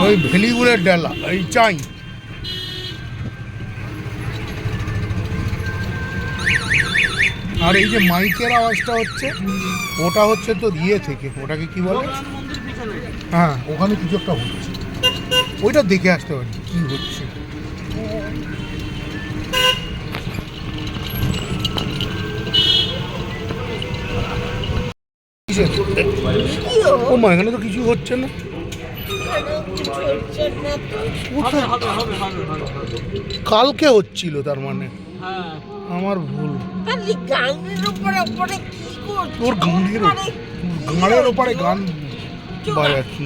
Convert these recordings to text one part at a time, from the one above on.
ওই ভেলিগুলের ডালা এই চাই। আর এই যে মাইকের আওয়াজটা হচ্ছে, ওটা হচ্ছে তো ইয়ে থেকে, ওটাকে কি বলে, হ্যাঁ ওখানে কিছু একটা হচ্ছে, ওইটা দেখে আসতে পারি কি হচ্ছে। ও মা, এখানে তো কিছু হচ্ছে না। কালকে হচ্ছিল তার মানে, আমার ভুল। তোর গানের ওপরে গান বাজাচ্ছি,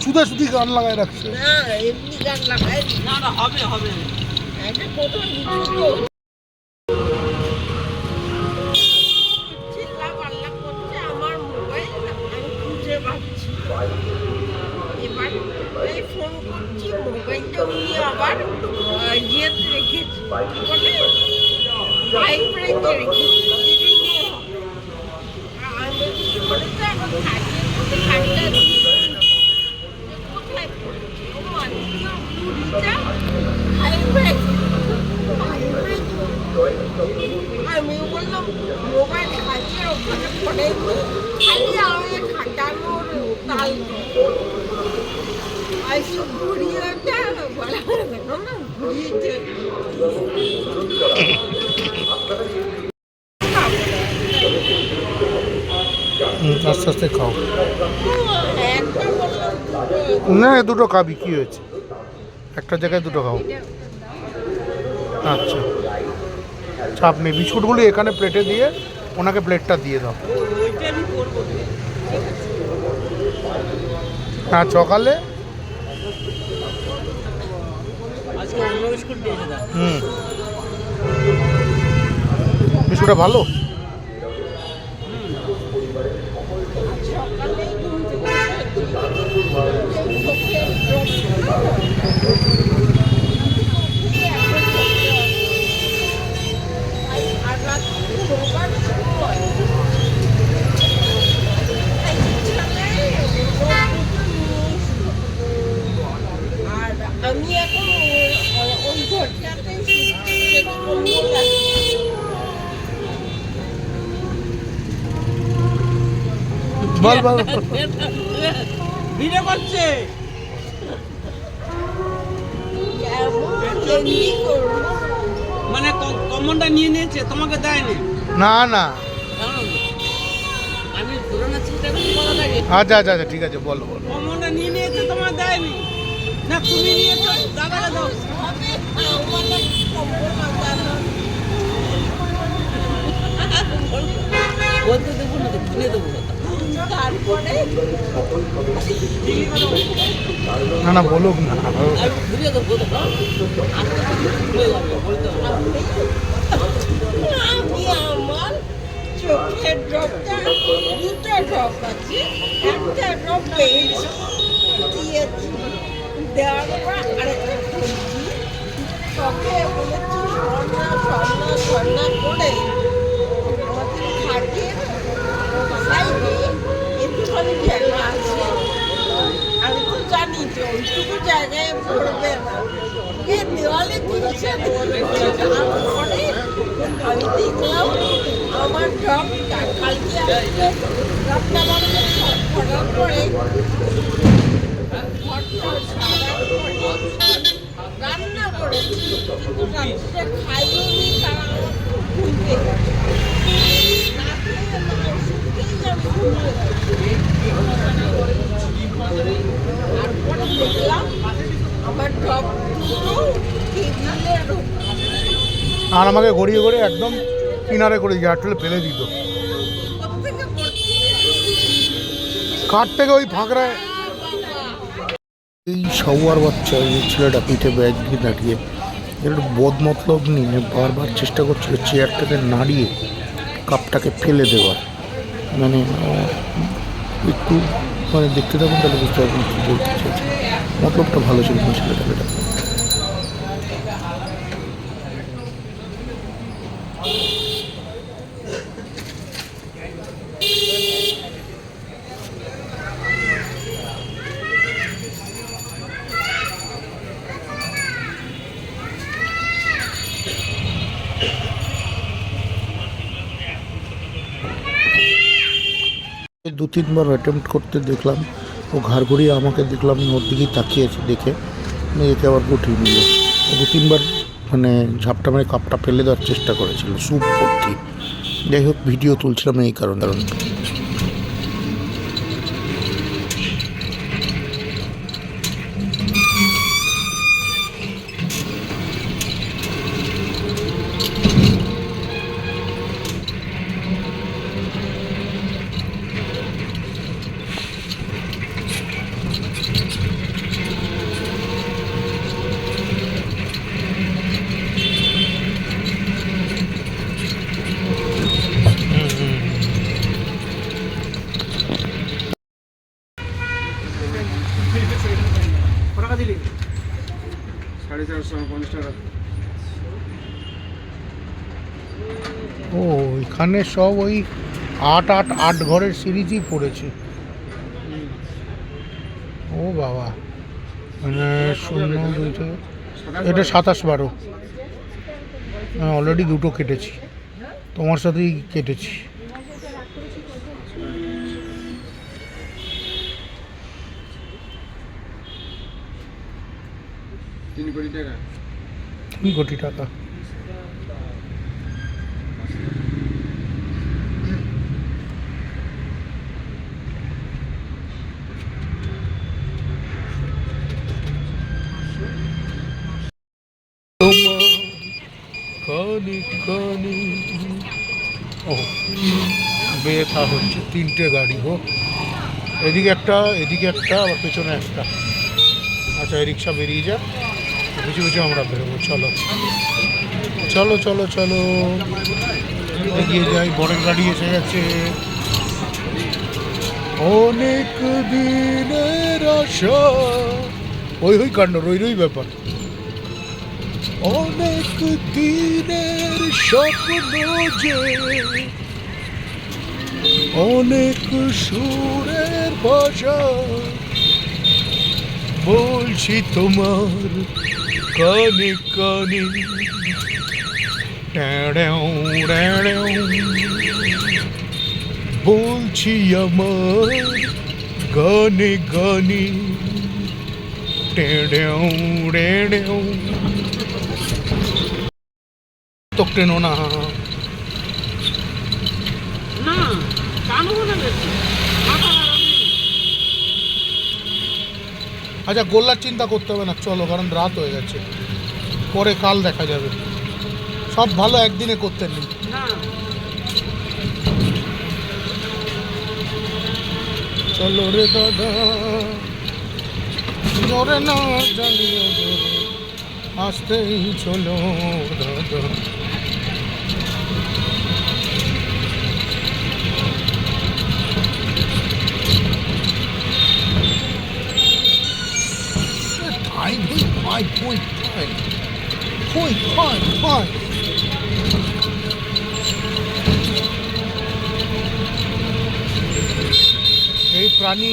শুধু শুধু গান লাগায় রাখছে। ফোন করছি, মোবাইলটা উনি আবার ইয়েতে রেখেছি, বলে ভাইব্রেটে রেখেছি। আমি কিছু বলে তো এখন খাটটা কোথায় পড়েছি, ও আত্মীয় বুড়িটা ভাইব্রেট। আমি বললাম মোবাইল খাটের ওখানে পড়ে, খালি আমি খাটানোর তাল আস্তে আস্তে খাও না, দুটো খাবি কি হয়েছে, একটা জায়গায় দুটো খাও। আচ্ছা চাপ নেই, বিস্কুটগুলি এখানে প্লেটে দিয়ে ওনাকে প্লেটটা দিয়ে দাও। হ্যাঁ সকালে বিস্কুটটা ভালো। আমি এখন ওই ঘরটাতে বল বল ভিডিও করছে, মানে কমনটা নিয়ে নিয়েছে, তোমাকে দেয়নি। না না আমি পুরোনো চিন্তা করছি কথাটাকে। আচ্ছা আচ্ছা আচ্ছা ঠিক আছে, বলো বলো। কমনটা নিয়ে নিয়েছে, তোমার দেয়নি না, তুমি নিয়েছো, দাদাকে দাও। বলতে দেবো না, কিনে দেবো তারপরে না না বলুক না, ঘুরিয়ে দেবো। আমি আমার চোখের ড্রপটা, দুটো ড্রপ আছে, একটা ড্রপ পেয়েছি, দিয়েছি, দেওয়ার পর আরেকটা খুঁজছি, চোখে বলেছি সর্না সর্না সর্না করে আমাদের খাটের সাইডে একটুখানি জায়গা আছে। আমি তো জানি যে ওইটুকু জায়গায় পড়বে না, দেওয়ালে দিয়েছে। তারপরে আমি দেখলাম আমার ড্রপটা কালকে আসলে ড্রপটা আমাকে করার পরে রান্না করেছি, কিন্তু রাত্রে খাইনি, তারা আমার ভুলতে তারপরে দেখলাম আমার ড্রপ দুটো টেবিলের আর আমাকে গড়িয়ে গড়িয়ে একদম কিনারে করে দিয়ে আসলে ফেলে দিত, কাঠ থেকে ওই ফাঁকড়ায়। এই সওয়ার বাচ্চা এই ছেলেটা পিঠে ব্যাগ দিয়ে দাঁড়িয়ে একটু বোধ মতলব নিয়ে বারবার চেষ্টা করছিল চেয়ারটাকে নাড়িয়ে কাপটাকে ফেলে দেওয়ার, মানে একটু মানে দেখতে থাকুন তাহলে বুঝতে পারবেন কী বলতে চাইছে। মতলবটা ভালো ছিল না ছেলেটাকে। 2-3 বার অ্যাটেম্প্ট করতে দেখলাম, ও ঘাড় ঘুরিয়ে আমাকে দেখলাম, ওর দিকেই তাকিয়েছে, দেখে একে আবার উঠিয়ে নিল। ও 2-3 বার মানে ঝাপটা মেরে কাপটা ফেলে দেওয়ার চেষ্টা করেছিল, স্যুপ ভর্তি। যাই হোক, ভিডিও তুলছিলাম এই কারণে। টাকা দিলি 450 টাকা। ও এখানে সব ওই 8 ঘরের সিরিজই পড়েছে। ও বাবা, মানে 0-2 থেকে এটা 27-12। হ্যাঁ, অলরেডি 2টো কেটেছি, তোমার সাথেই কেটেছি। $3 কোটি টাকা। 3 কোটি টাকা। ও বেথা হচ্ছে 3টে গাড়ি গো, এদিকে একটা, এদিকে একটা, আবার পেছনে একটা। আচ্ছা, এই রিক্সা বেরিয়ে যা, পিছু পিছু আমরা বেরোবো। চলো চলো চলো চলো, এগিয়ে যাই। বড়ের গাড়ি এসে গেছে। অনেক দিনের আশা, ওই কাণ্ড, রই ব্যাপার। অনেক দিনের স্বপ্ন যে, অনেক সুরের ভাষা, বলছি তোমার কানে কানে, বলছি আমার গানে গানে, তো টেনো না। না কানু বলে গেছে মাথা খারাপ নেই। আচ্ছা, গোল্লার চিন্তা করতে হবে না, চলো, কারণ রাত হয়ে গেছে, পরে কাল দেখা যাবে। সব ভালো একদিনে করতে নেই। না চলো রে দাদা, জোরে না জ্বালিয়ে জোরে, আসতেই চলো দাদা। এই প্রাণী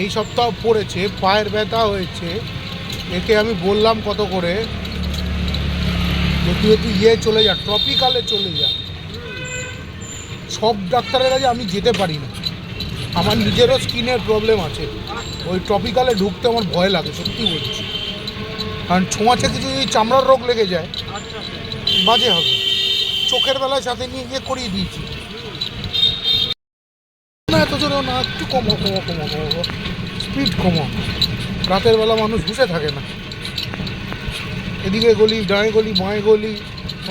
এই সপ্তাহ পড়েছে, পায়ের ব্যথা হয়েছে। একে আমি বললাম কত করে, যে তুই একটু চলে যা, ট্রপিক্যালে চলে যা। সব ডাক্তারের কাছে আমি যেতে পারি না, আমার নিজেরও স্কিনের প্রবলেম আছে। ওই ট্রপিক্যালে ঢুকতে আমার ভয় লাগে, সত্যি বলছি। কারণ ছোঁয়াচে কিছু যদি চামড়ার রোগ লেগে যায়, বাজে হবে। চোখের বেলায় সাথে নিয়ে গিয়ে করিয়ে দিয়েছি। না, এত জোরেও না, একটু কমো, স্পিড কমো। রাতের বেলা মানুষ বসে থাকে না, এদিকে গলি, ডাঁয়ে গলি, বাঁয়ে গলি,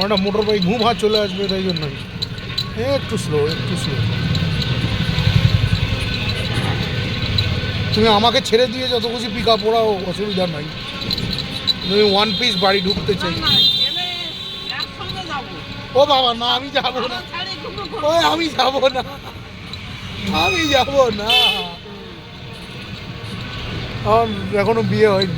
একটা মোটর বাইক ঘুম হাত চলে আসবে, তাই জন্যই একটু স্লো। তুমি আমাকে ছেড়ে দিয়ে যত খুশি পিক আপ ওরাও, অসুবিধা নাই। তুমি 1 পিস বাড়ি ঢুকতে চাই। না গেলে একসঙ্গে যাবো। ও বাবা, না, আমি যাবো না, ছাড়ি দুটো ওই আমি যাবো না, আমি যাবো না, আমার এখনো বিয়ে হয়নি।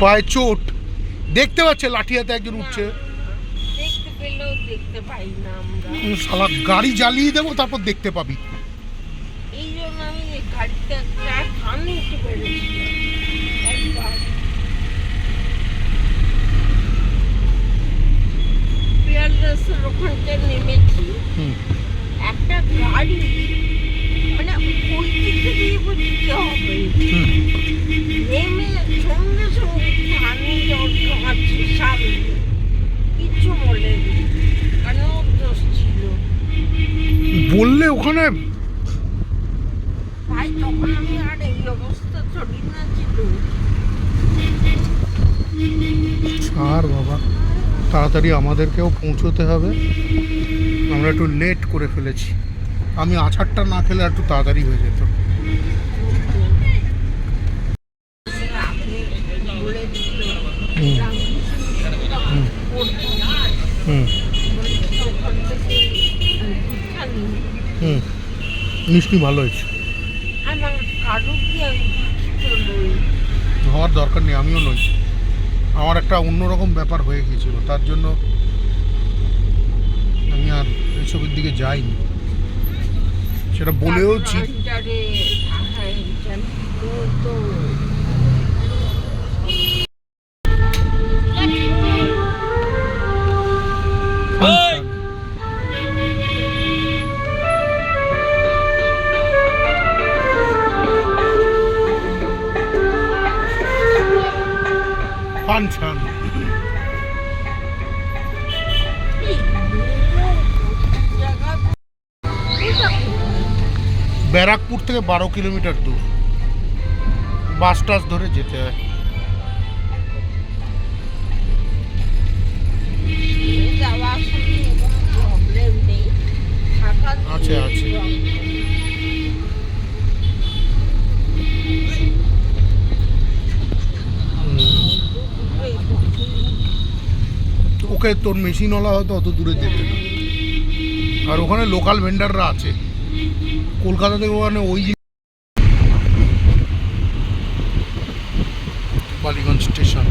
পায়ে চোট, দেখতে পাচ্ছে, লাঠি হাতে একজন উঠছে। দেখতে পেলেও দেখতে পাই না আমরা। শালা গাড়ি জ্বালিয়ে দেবো, তারপর দেখতে পাবি। এই জন্য আমি এই গাড়িতে সামনে উঠে বেরোচ্ছিলাম। ওখানে ভাই তখন আমি আর এই অবস্থা শরীর না ছিল। আর বাবা, তাড়াতাড়ি আমাদেরকেও পৌঁছতে হবে, আমরা একটু লেট করে ফেলেছি। আমি আচারটা না খেলে একটু তাড়াতাড়ি হয়ে যেত। আপনি বলে দিল হুম হুম ওখান থেকে দীক্ষা নিই। হুম, মিষ্টি ভালো হয়েছে। আমার কারো কি আমি চলই হওয়ার দরকার নেই, আমিও নই। আমার একটা অন্যরকম ব্যাপার হয়ে গিয়েছিল, তার জন্য আমি আর এইসবের দিকে যাইনি, সেটা বলেওছি। তো ফানশন ব্যারাকপুর থেকে 12 কিলোমিটার দূর, বাস টাস ধরে যেতে হয়। যাওয়ার সময় কোনো প্রবলেম নেই, থাকার আছে, আছে। ওকে, তোর মেশিনওয়ালা হয়তো অত দূরে যেতে না, আর ওখানে লোকাল ভেন্ডাররা আছে। কলকাতা থেকে ওখানে ওই বালিগঞ্জ স্টেশন।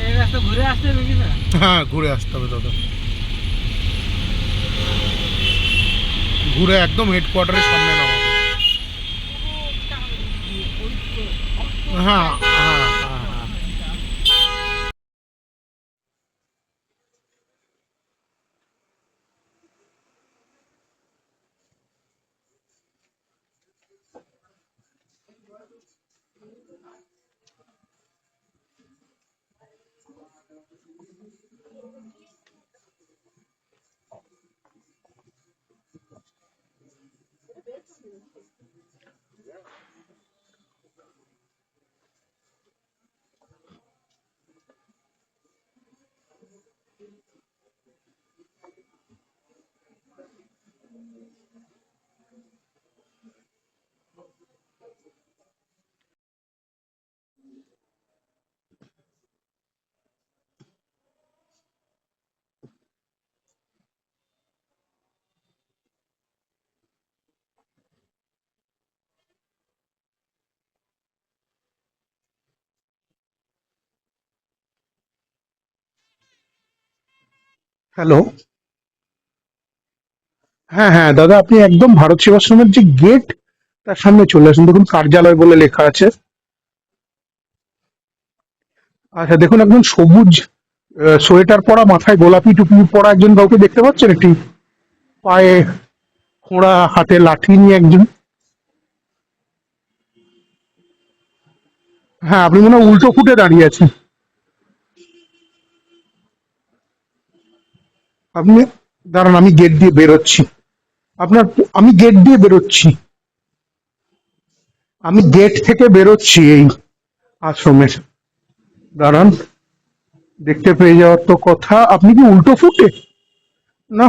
এই রাস্তা ঘুরে আসতে নাকি না? হ্যাঁ, ঘুরে আসতে হবে দাদা, ঘুরে একদম হেডকোয়ার্টারের সামনে নামাবে। হ্যাঁ হ্যাঁ হ্যাঁ হ্যাঁ। হ্যালো, হ্যাঁ হ্যাঁ দাদা, আপনি একদম ভারত সেবাশ্রমের যে গেট, তার সামনে চলে আসুন, দেখুন কার্যালয় বলে লেখা আছে। আচ্ছা, দেখুন একজন সবুজ সোয়েটার পরা, মাথায় গোলাপি টুপি পরা একজন কাউকে দেখতে পাচ্ছেন? একটি পায়ে খোঁড়া, হাতে লাঠি নিয়ে একজন। হ্যাঁ, আপনি মনে হয় উল্টো ফুটে দাঁড়িয়ে আছেন। আপনি দাঁড়ান, আমি গেট দিয়ে বেরোচ্ছি। আপনার, আমি গেট দিয়ে বেরোচ্ছি, আমি গেট থেকে বেরোচ্ছি এই আশ্রমের। দাঁড়ান, দেখতে পেয়ে যাওয়ার তো কথা। আপনি কি উল্টো ফুটে? না,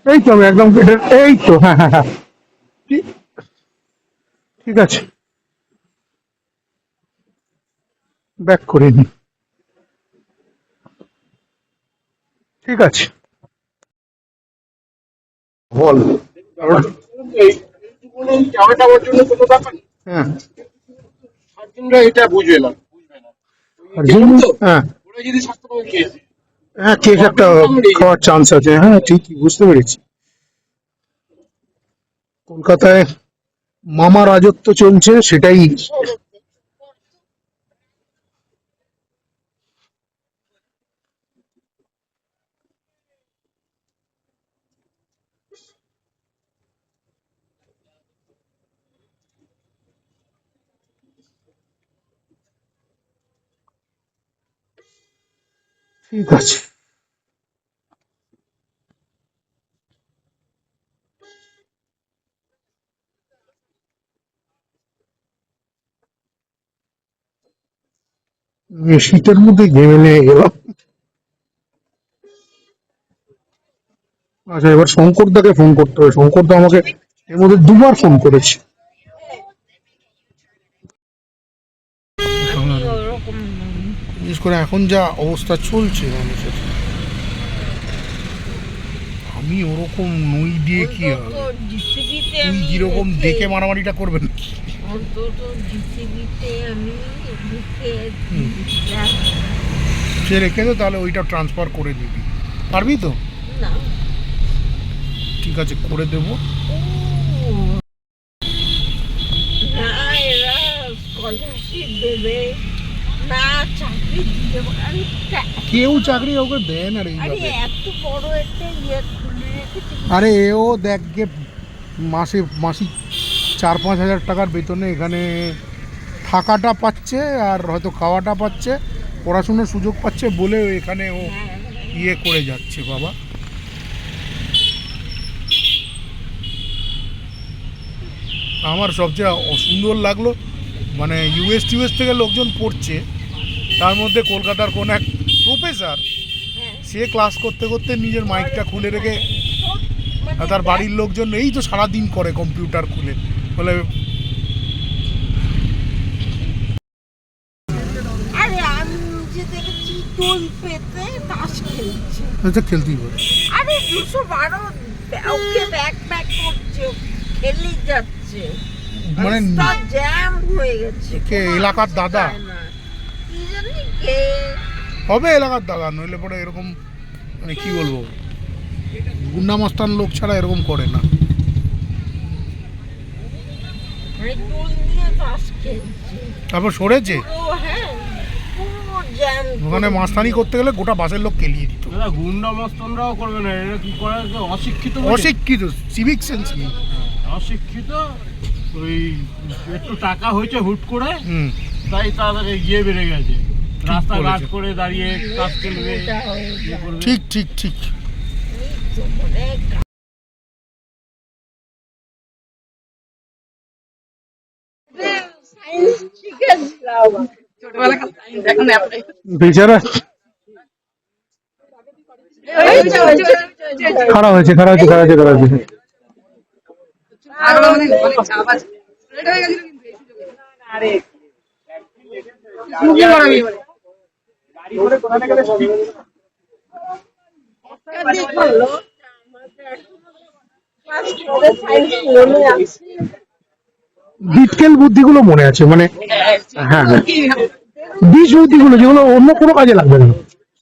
এই তো আমি একদম গেটের, এই তো, হ্যাঁ হ্যাঁ হ্যাঁ, ঠিক, ঠিক আছে, ব্যাক করে নি, ঠিক আছে, বল। এই চাওয়াটা আমার জন্য কোনো ব্যাপার না। হ্যাঁ, সার্জনরা এটা বুঝবে না, আর জন্য, হ্যাঁ ওরা যদি স্বাস্থ্যবান কেস হ্যাঁ, কেস একটা খাওয়ার চান্স আছে, হ্যাঁ ঠিকই বুঝতে পেরেছি। কলকাতায় মামা রাজত্ব চলছে, সেটাই। ঠিক আছে। শীতের মধ্যে ঘেমে নিয়ে গেলাম। আচ্ছা, এবার শঙ্করদাকে ফোন করতে হবে। শঙ্করদা আমাকে এর মধ্যে দুবার ফোন করেছে। আমি ওরকম বিশেষ করে এখন যা অবস্থা চলছে মানুষের, আমি ওরকম নই দিয়ে কি হবে? জিসিবিতে তুই আমি যেরকম দেখে মারামারিটা করবেন কি? অন্তত জিসিবিতে আমি ঢুকে সে রেখে দে, তাহলে ওইটা ট্রান্সফার করে দিবি, পারবি তো? না ঠিক আছে, করে দেবো। না এরা স্কলারশিপ দেবে না, চাকরি দিতে পারে। কেউ চাকরি ওকে দেয় না রে আরে এইভাবে। এত বড় একটা ইয়ে খুলে রেখেছে। আরে এও দেখ গে, মাসিক 4-5 হাজার টাকার বেতনে এখানে থাকাটা পাচ্ছে আর হয়তো খাওয়াটা পাচ্ছে, পড়াশোনার সুযোগ পাচ্ছে বলে এখানে ও ইয়ে করে যাচ্ছে বাবা। আমার সবচেয়ে সুন্দর লাগলো, মানে ইউএস থেকে লোকজন পড়ছে, তার মধ্যে কলকাতার কোন এক প্রফেসর, সে ক্লাস করতে করতে নিজের মাইকটা খুলে রেখে, আর তার বাড়ির লোকজন এই তো সারাদিন করে কম্পিউটার খুলে বলে। আরে আমি নিজে দেখেছি টোল পেতে তাস খেলছে। আচ্ছা, খেলতেই পারে। আরে 212 ওকে ব্যাক করছে, খেলেই যাচ্ছে, মানে জ্যাম হয়ে গেছে। কে এলাকার দাদা কি জানি কে হবে, এলাকার দাদা নইলে পরে এরকম, মানে কি বলবো, গুন্ডা মাস্তান লোক ছাড়া এরকম করে না। মানে টোল দিয়ে তাস খেলছে। তারপর সরেছে, পুরো হ্যাঁ পুরো জ্যাম। ওখানে মাস্তানি করতে গেলে গোটা বাসের লোক কেলিয়ে দিত। দাদা গুন্ডা মস্তানরাও করবে না, এরা কি করে যে অশিক্ষিত বলে। অশিক্ষিত, সিভিক সেন্স নেই। অশিক্ষিত, ওই একটু টাকা হয়েছে হুট করে, হুম, তাই তাদের ইয়ে বেড়ে গেছে, রাস্তাঘাট বলেছে। করে দাঁড়িয়ে কাজ খেলবে, ইয়ে করবে। ঠিক ঠিক ঠিক। বেচারা খারাপ হয়েছে। বিটকেল বুদ্ধিগুলো মনে আছে, মানে হ্যাঁ হ্যাঁ, বীজ বুদ্ধিগুলো যেগুলো অন্য কোনো কাজে লাগবে না,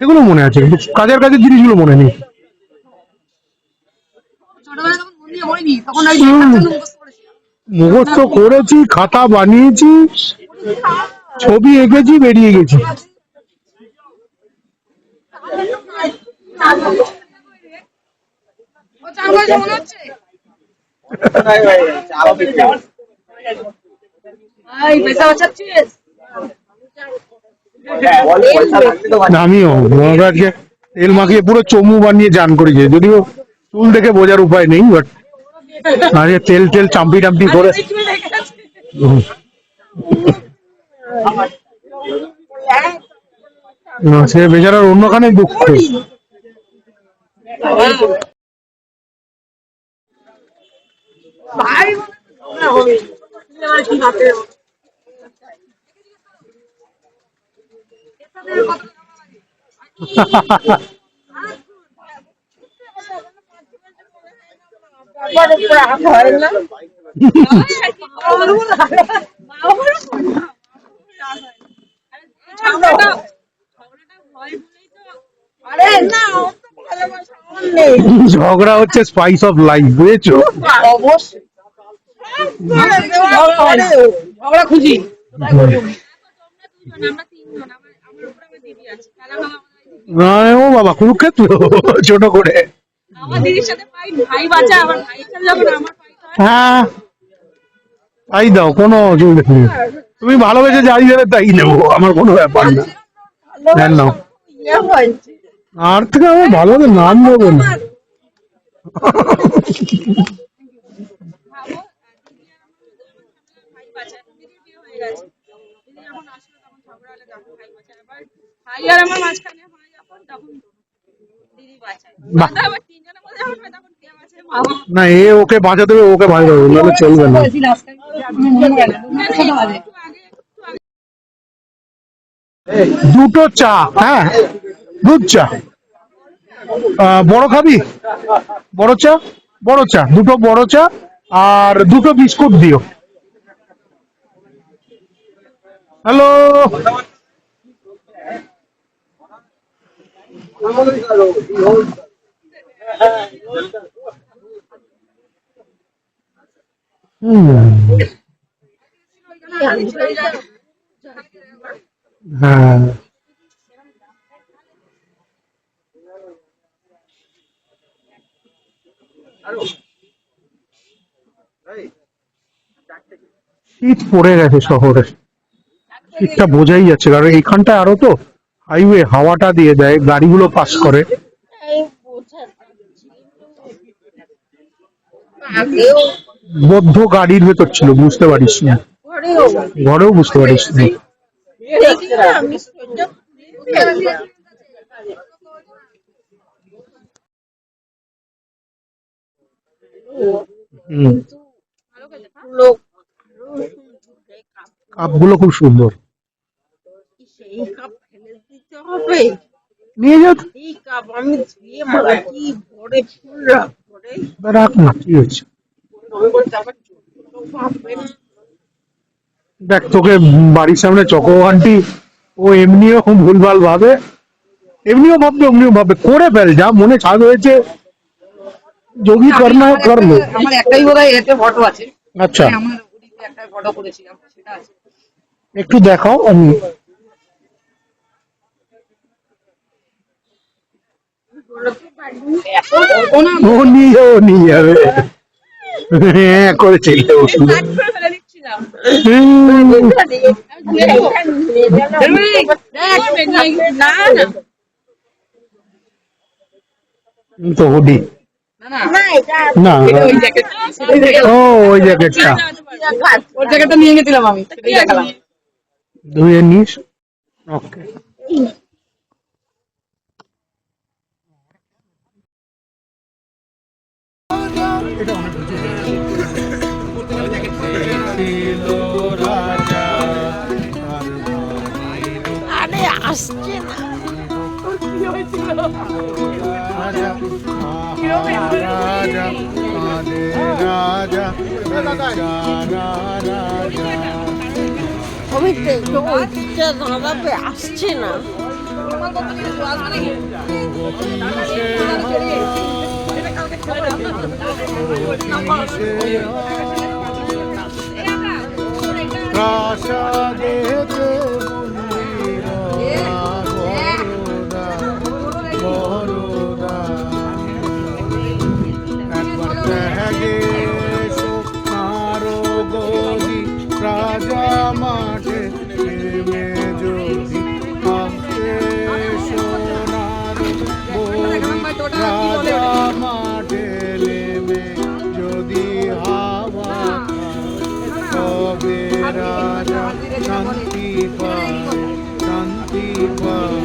সেগুলো মনে আছে, কিন্তু কাজের জিনিসগুলো মনে নেই। মুখস্থ করেছি, খাতা বানিয়েছি, ছবি এঁকেছি, বেরিয়ে গেছি। আমিও আজকে তেল মাখিয়ে পুরো চমু বানিয়ে চান করেছি, যদিও চুল দেখে বোঝার উপায় নেই, বাট আজকে তেল চাম্পি টাম্পি করে সে বেচারার অন্যখানে দুঃখ। ভাই হয় না। আরে না, ঝগড়া হচ্ছে স্পাইস অফ লাইফ, বুঝেছো? অবশ্যই ঝগড়া খুঁজি। ও বাবা, কুরুক্ষেত্র ছোট করে। আমার দিদির সাথে ভাই বাঁচা, আমার ভাইয়ের সাথে যখন আমার হ্যাঁ, তাই দাও, কোনো অসুবিধা নেই। তুমি ভালোবেসে যাই দেবে তাই নেবো, আমার কোনো ব্যাপার না। হ্যাঁ, নাও। ইয়ে হয়েছে আর থেকে আমার ভালো করে নাম নেবো না। ভাবো দিদি আর আমার মধ্যে ভাই বাঁচা দিদির বিয়ে হয়ে গেছে, দিদি যখন আসলো তখন ঝগড়া হলে তখন ভাই বাঁচা, এবার ভাই আর আমার মাঝখানে হয় যখন তখন দিদি বাঁচায়, বাহ। আবার তিনজনের মধ্যে যখন হয় তখন কে বাঁচায় মা। না, এ ওকে বাঁচাতে হবে, ওকে বাঁচাতে হবে, নাহলে চলবে না। না, না, একটু আগে একটু আগে দুটো চা, হ্যাঁ, দুধ চা। বড় খাবি? বড় চা, বড় চা, দুটো বড় চা আর দুটো বিস্কুট দিও। হ্যালো। হ্যাঁ, শীত পড়ে গেছে শহরে, শীতটা বোঝাই যাচ্ছে, কারণ এইখানটা আরো তো হাইওয়ে হাওয়াটা দিয়ে দেয়, গাড়িগুলো পাস করে। এই বোঝা যাচ্ছে আগেও বদ্ধ গাড়ির ভেতর ছিল, বুঝতে পারিস না, ঘরেও ঘরেও বুঝতে পারিস না। দেখি না আমি সোয়েটার খুলে হুম, লোক কাপগুলো খুব সুন্দর। সেই কাপ ফেলে দিতে হবে, নিয়ে যা তো। এই কাপ আমি ধুয়ে মাটি ভরে ফুল ভরে রাখ না, কি হয়েছে? দেখ, তোকে বাড়ির সামনে চকো আন্টি, ও এমনিও ভুলভাল ভাবে, এমনিও ভাববে অমনিও ভাববে, করে ফেল, যা মনে ছাদ হয়েছে, যোগী করনা হয় কর লো। আমার একটাই বোধহয় এতে ফটো আছে, আচ্ছা, আমার ওদিকে একটা ফটো করেছিলাম সেটা আছে। একটু দেখাও। আমি ও নিয়ে যাবে, হ্যাঁ করেছে। ফেলে দিচ্ছিলাম না না তো হুডি না না এটা না, ওই জ্যাকেট, ও ওই জ্যাকেটটা ওর জ্যাকেটটা নিয়ে গেছিলাম আমি, সেটাই দেখালাম। ধুয়ে নিস। ওকে, আরে আসছে না ওইটা দাঁড়াবে, আসছে না প্রাসাদেতে বরদা একবার ত্যাগে আরো গদি রাজা মাঠে নেমে যদি আসে সোনার বদি, রাজা মাঠে নেমে যদি হাওয়া খায়, তবে রাজা শান্তি পায়, শান্তি পায়।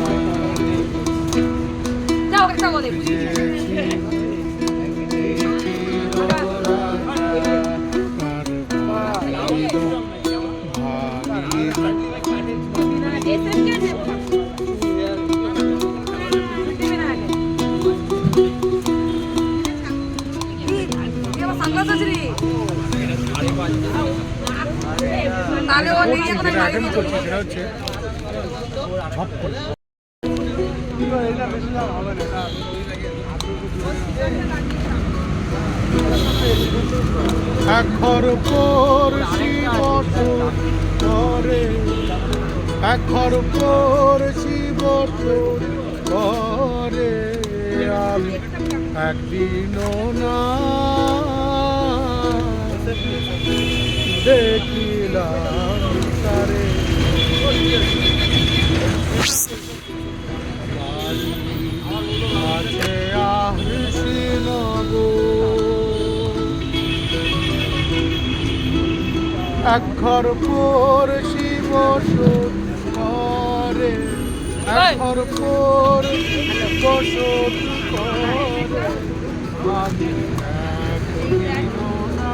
একর পর শিবতর করে, একর পর শিবতর করে, আমি একদিনও না দেখিলাম তারে। এক ঘর পর শিব করে, এক ঘর পর বসত করে, আমি একদিনও না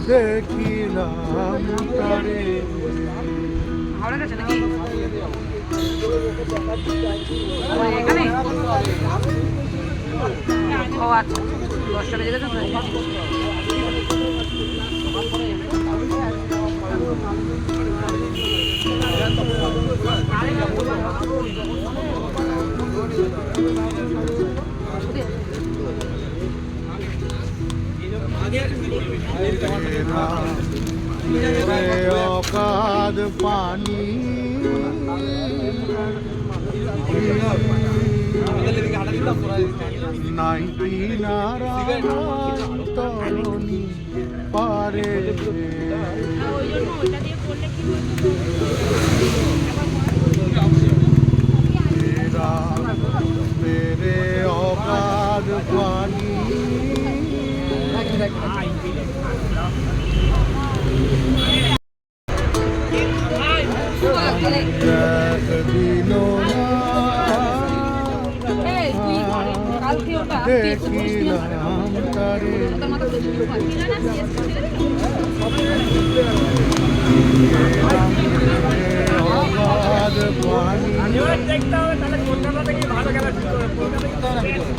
দেখিলাম তারে। এখানে ও আচ্ছা 10টা বেজে গেছে অকাদ পানি নাই কিনারা তরণী পারে, মেরে অকাদ পানি দেখিলাম তারে। অগাধ পানি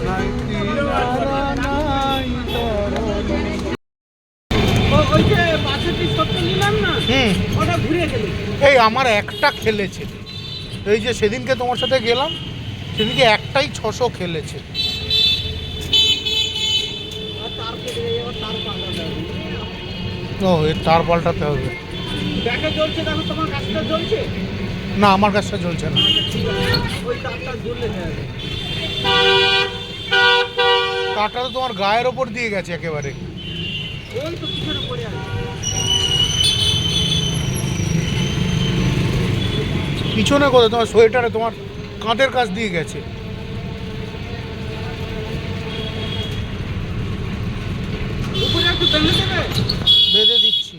নাই কিনারা নাই তরণী। ওই যে পাশের পিস করতে নিলাম না, ওটা ঘুরে গেল। এই আমার একটা খেলেছে, এই যে সেদিনকে তোমার সাথে গেলাম সেদিনকে একটাই 600 খেলেছে। ও এর তার পাল্টাতে হবে। ব্যাগে জ্বলছে, দেখো তোমার কাজটা জ্বলছে না আমার কাজটা জ্বলছে না। ওই তারটা জ্বললে যাবে। তারটা তো তোমার গায়ের ওপর দিয়ে গেছে একেবারে। ওই তো পিছনে পড়ে আছে। পিছনে কোথায়? তোমার সোয়েটারে তোমার কাঁধের কাছ দিয়ে গেছে। উপরে একটু বেঁধে দেবে। বেঁধে দিচ্ছি।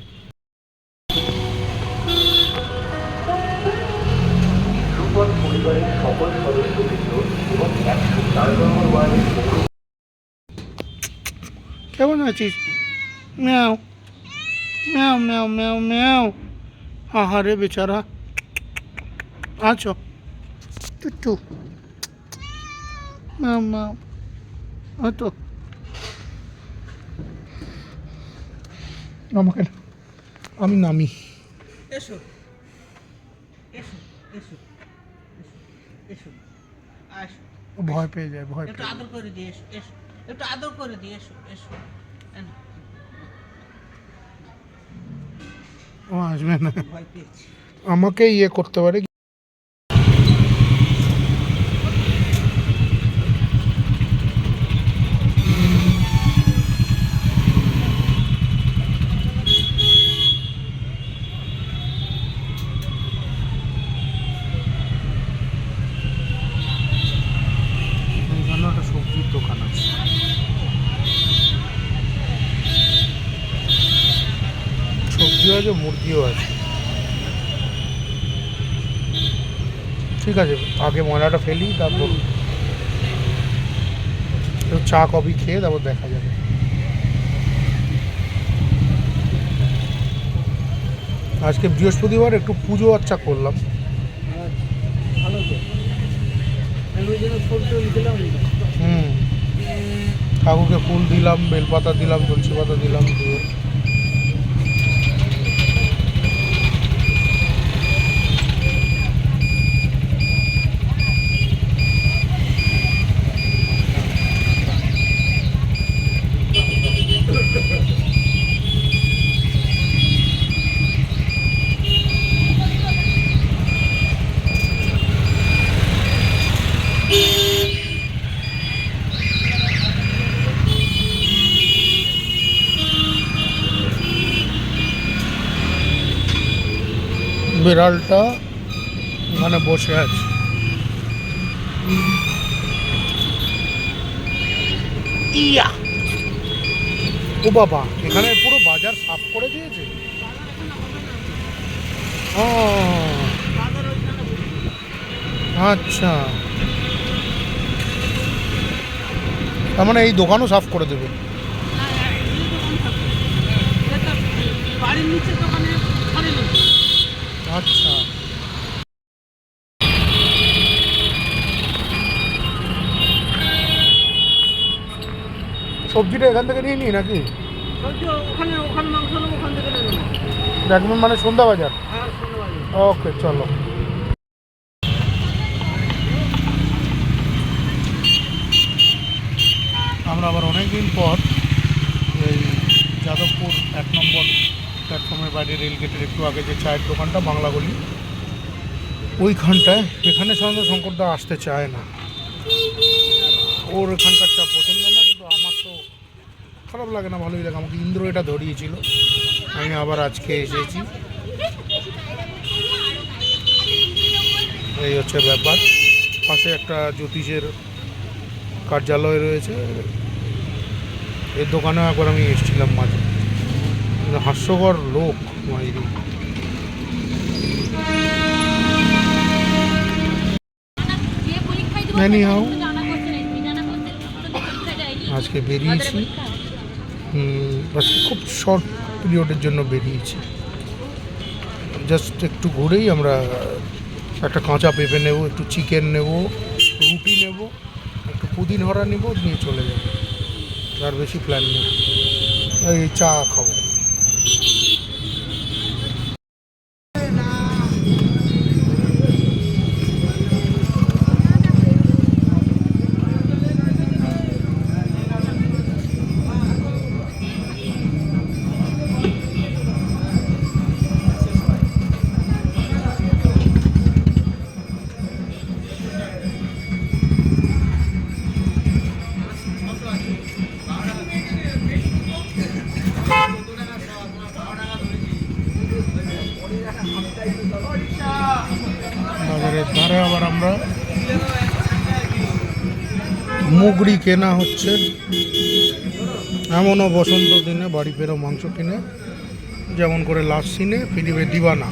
কেমন আছিস? ম্যাও ম্যাও ম্যাও ম্যাও ম্যাও। আহারে বেচারা। আছো টুটু ম্যাও ম্যাও। তো আমাকে আমি নামি। এসো এসো এসো এসো আসো, ভয় পেয়ে যায়, ভয় একটু পেয়ে আদর করে দিয়ে এসো, এসো একটু আদর করে দিয়ে এসো, এসো। ও আসবে না, ভয় পেয়েছি। আমাকে ইয়ে করতে পারে। এখানে একটা সবজির দোকান আছে। সবজিও আছে, মুরগিও আছে। ঠিক আছে, আগে ময়লাটা ফেলি, তারপর চা কফি খেয়ে তারপর দেখা যাবে। আজকে বৃহস্পতিবার একটু পুজো আচ্ছা করলাম। ভালো তো, আমি ওই জন্য ফুল টুল দিলাম। ঠাকুরকে ফুল দিলাম, বেলপাতা দিলাম, তুলসী পাতা দিলাম, দিয়ে বিড়ালটা ওখানে বসে আছে। ইয়া ও বাবা, এখানে পুরো বাজার সাফ করে দিয়েছে। ও আচ্ছা, তার মানে এই দোকানও সাফ করে দেবে। বাড়ির নিচে দোকানে আচ্ছা, সবজিটা এখান থেকে নিয়ে নি নাকি? ওখানে ওখানে মাংস নেবো, ওখান থেকে নেবো। দেখবেন মানে সন্ধ্যা বাজার। হ্যাঁ, সন্ধ্যাবাড়ি। ওকে, চলো। আমরা আবার অনেক দিন পর এই যাদবপুর 1 নম্বর প্ল্যাটফর্মের বাইরে রেলগেটের একটু আগে যে চায়ের দোকানটা বাংলাগলি, ওইখানটায়, এখানে সাধারণত শঙ্করদা আসতে চায় না, ওর এখানকার চা পছন্দ না, কিন্তু আমার তো খারাপ লাগে না, ভালোই লাগে। আমাকে ইন্দ্র এটা ধরিয়েছিল, আমি আবার আজকে এসেছি। এই হচ্ছে ব্যাপার। পাশে একটা জ্যোতিষের কার্যালয় রয়েছে, এর দোকানে একবার আমি এসেছিলাম মাঝে। হাস্যকর লোক মাইরি। Anyhow, আজকে বেরিয়েছি, আজকে খুব শর্ট পিরিয়ডের জন্য বেরিয়েছি। জাস্ট একটু ঘুরেই আমরা একটা কাঁচা পেঁপে নেব, একটু চিকেন নেব, রুটি নেব, একটু পুদিন হরা নেব, নিয়ে চলে যাব। আর বেশি প্ল্যান নেই, এই চা খাবো। বাজারের ধারে আবার আমরা মুগড়ি কেনা হচ্ছে, এমনও বসন্ত দিনে বাড়ি ফেরো মাংস কিনে, যেমন করে লাস্ট সিনে ফিলিপে দিবানা।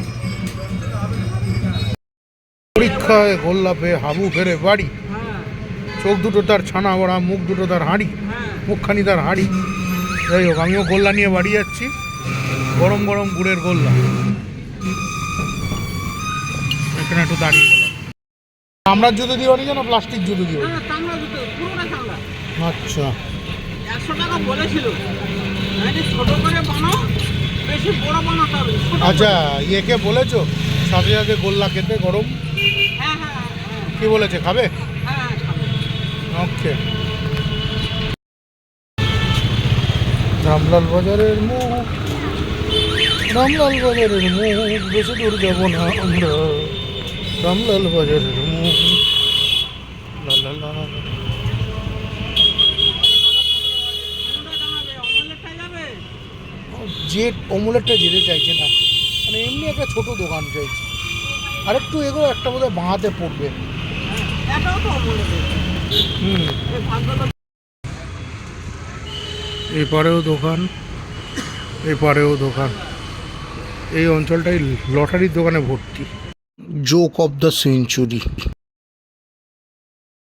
পরীক্ষায় গোল্লা পেয়ে হাবু ফেরে বাড়ি, চোখ দুটো তার ছানা বড়া, মুখ দুটো তার হাঁড়ি, মুখখানি তার হাঁড়ি। যাই হোক, আমিও গোল্লা নিয়ে বাড়ি যাচ্ছি, গরম গরম গুড়ের গোল্লা। এখানে একটু দাঁড়িয়ে গেলাম। চামড়ার জুতো দিয়ে বানিয়েছে না প্লাস্টিক জুতো দিয়ে? আচ্ছা, 100 টাকা বলেছিল, ছোট করে বানাও, বেশি বড় বানাতে হবে। আচ্ছা, ইয়েকে বলেছো সাথে সাথে গোল্লা খেতে গরম? হ্যাঁ হ্যাঁ কি বলেছে, খাবে? হ্যাঁ। ওকে। রামলাল বাজারের মুখ, রামলাল বাজারের মুখ, বেশি দূর যাব না আমরা, রামলাল বাজারের মুখ। লা লা লা। যে অমলেটটা যেতে চাইছে না, মানে এমনি একটা ছোট দোকান চাইছে, আর একটু এগো একটা বোধহয় বাঁহাতে পড়বে। এপারেও দোকান, এপারেও দোকান। এই অঞ্চলটাই লটারির দোকানে ভর্তি। Joke of the century.